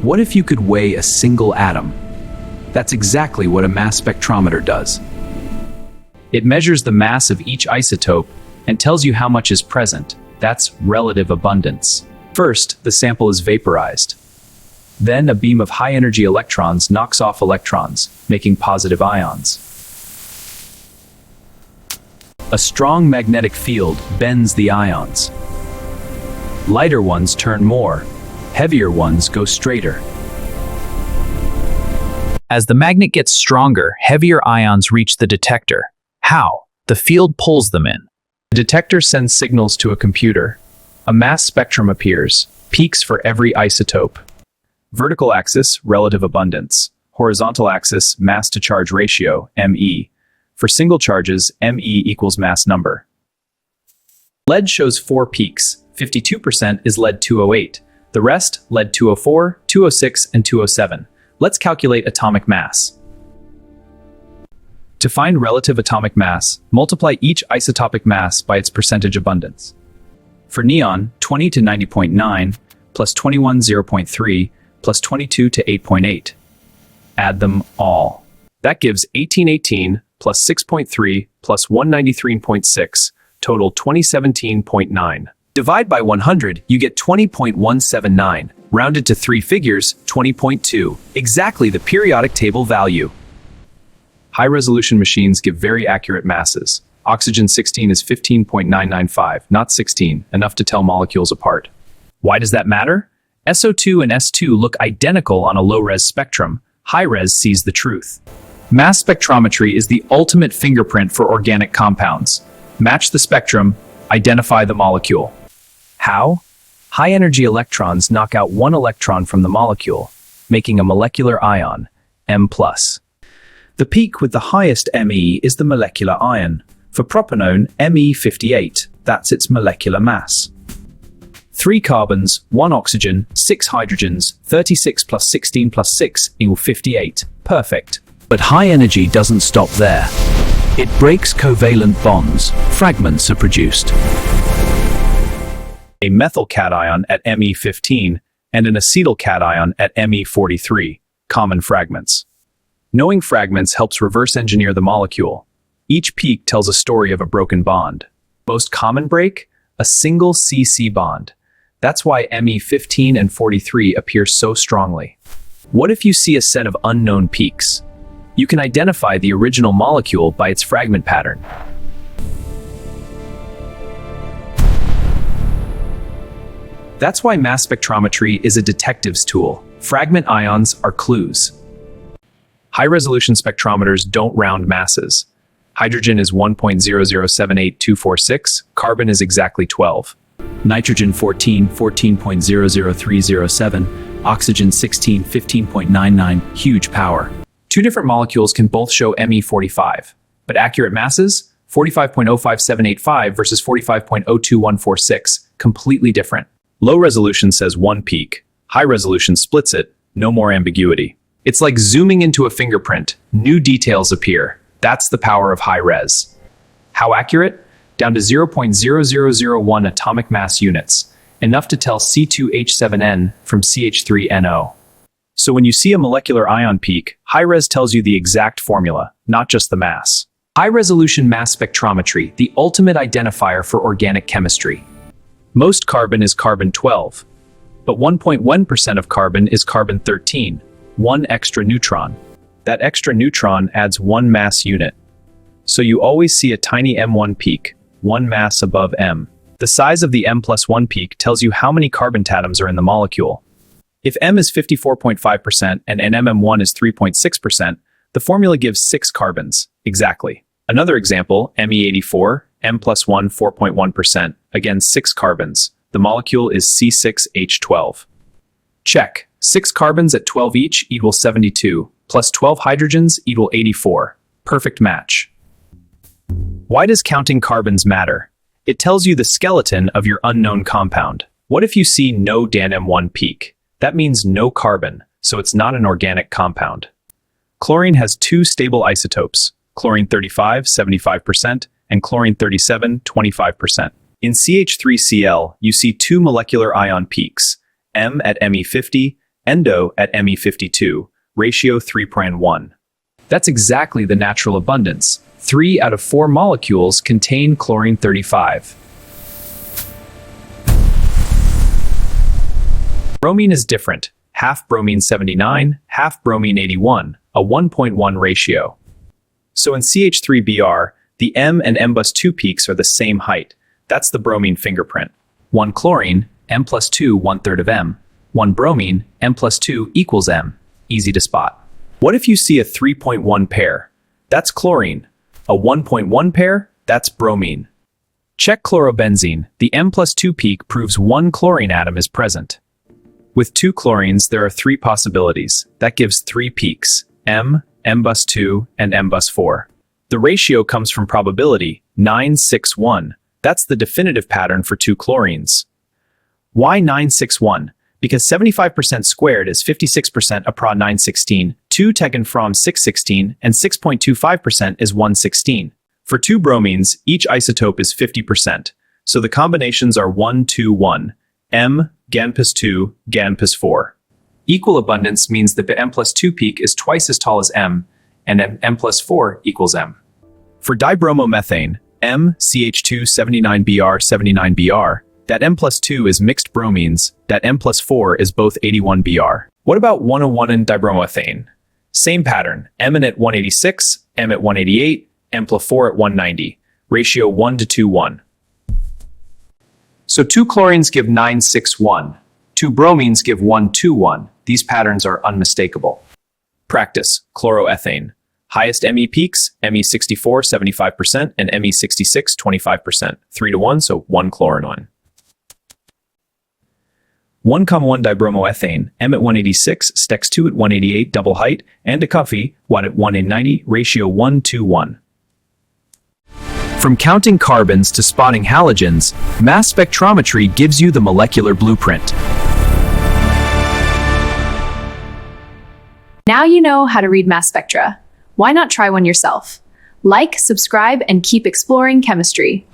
What if you could weigh a single atom? That's exactly what a mass spectrometer does. It measures the mass of each isotope and tells you how much is present. That's relative abundance. First, the sample is vaporized. Then a beam of high-energy electrons knocks off electrons, making positive ions. A strong magnetic field bends the ions. Lighter ones turn more, heavier ones go straighter. As the magnet gets stronger, heavier ions reach the detector. How? The field pulls them in. The detector sends signals to a computer. A mass spectrum appears, peaks for every isotope. Vertical axis, relative abundance. Horizontal axis, mass-to-charge ratio, ME. For single charges, ME equals mass number. Lead shows 4 peaks. 52% is lead 208. The rest, lead 204, 206, and 207. Let's calculate atomic mass. To find relative atomic mass, multiply each isotopic mass by its percentage abundance. For neon, 20 to 90.9, plus 21 0.3, plus 22 to 8.8. Add them all. That gives 1818 plus 6.3 plus 193.6, total 2017.9. Divide by 100, you get 20.179. Rounded to 3 figures, 20.2. Exactly the periodic table value. High-resolution machines give very accurate masses. Oxygen-16 is 15.995, not 16, enough to tell molecules apart. Why does that matter? SO2 and S2 look identical on a low-res spectrum. High-res sees the truth. Mass spectrometry is the ultimate fingerprint for organic compounds. Match the spectrum, identify the molecule. How? High-energy electrons knock out one electron from the molecule, making a molecular ion, M+. The peak with the highest Me is the molecular ion. For propanone, Me58, that's its molecular mass. 3 carbons, 1 oxygen, 6 hydrogens, 36 plus 16 plus 6 equals 58. Perfect. But high energy doesn't stop there. It breaks covalent bonds. Fragments are produced. A methyl cation at Me15 and an acetyl cation at Me43, common fragments. Knowing fragments helps reverse engineer the molecule. Each peak tells a story of a broken bond. Most common break? A single CC bond. That's why Me15 and 43 appear so strongly. What if you see a set of unknown peaks? You can identify the original molecule by its fragment pattern. That's why mass spectrometry is a detective's tool. Fragment ions are clues. High-resolution spectrometers don't round masses. Hydrogen is 1.0078246, carbon is exactly 12. Nitrogen 14, 14.00307, oxygen 16, 15.99, huge power. 2 different molecules can both show Me45, but accurate masses? 45.05785 versus 45.02146, completely different. Low resolution says 1 peak. High resolution splits it, no more ambiguity. It's like zooming into a fingerprint. New details appear. That's the power of high res. How accurate? Down to 0.0001 atomic mass units, enough to tell C2H7N from CH3NO. So when you see a molecular ion peak, high-res tells you the exact formula, not just the mass. High-resolution mass spectrometry, the ultimate identifier for organic chemistry. Most carbon is carbon-12, but 1.1% of carbon is carbon-13, 1 extra neutron. That extra neutron adds 1 mass unit. So you always see a tiny M1 peak, 1 mass above M. The size of the M+1 peak tells you how many carbon atoms are in the molecule. If M is 54.5% and NMM1 is 3.6%, the formula gives 6 carbons, exactly. Another example, Me84, M+1 4.1%, again 6 carbons. The molecule is C6H12. Check. 6 carbons at 12 each equals 72, plus 12 hydrogens equal 84. Perfect match. Why does counting carbons matter? It tells you the skeleton of your unknown compound. What if you see no DANM1 peak? That means no carbon, so it's not an organic compound. Chlorine has 2 stable isotopes, chlorine 35, 75%, and chlorine 37, 25%. In CH3Cl, you see 2 molecular ion peaks, M at Me50 endo at Me52, ratio 3.1. That's exactly the natural abundance. 3 out of 4 molecules contain chlorine-35. Bromine is different. Half bromine 79, half bromine 81, a 1.1 ratio. So in CH3Br, the M and M plus 2 peaks are the same height. That's the bromine fingerprint. 1 chlorine, M plus 2, 1/3 of M. 1 bromine, M plus 2 equals M. Easy to spot. What if you see a 3.1 pair? That's chlorine. A 1.1 pair? That's bromine. Check chlorobenzene. The M plus 2 peak proves 1 chlorine atom is present. With 2 chlorines, there are 3 possibilities. That gives 3 peaks: M, M plus 2, and M plus 4. The ratio comes from probability, 9-6-1. That's the definitive pattern for 2 chlorines. Why 9-6-1? Because 75% squared is 56% apra 916, 2 taken from 616, and 6.25% is 116. For 2 bromines, each isotope is 50%, so the combinations are 1-2-1, M, Gan plus 2, Gan plus 4. Equal abundance means that the M plus 2 peak is twice as tall as M, and M plus 4 equals M. For dibromoethane, M, CH2, 79Br, 79Br, that M plus 2 is mixed bromines, that M plus 4 is both 81Br. What about 101 in dibromoethane? Same pattern, M at 186, M at 188, M plus 4 at 190, ratio 1-2-1. So 2 chlorines give 9-6-1, 2 bromines give 1-2-1. These patterns are unmistakable. Practice, chloroethane. Highest Me peaks, Me64, 75%, and Me66, 25%. 3-1, so 1 chlorine. 1,1 dibromoethane, M at 186, Stex 2 at 188, double height, and a coffee, Watt at 190, ratio 1-2-1. From counting carbons to spotting halogens, mass spectrometry gives you the molecular blueprint. Now you know how to read mass spectra. Why not try one yourself? Like, subscribe, and keep exploring chemistry.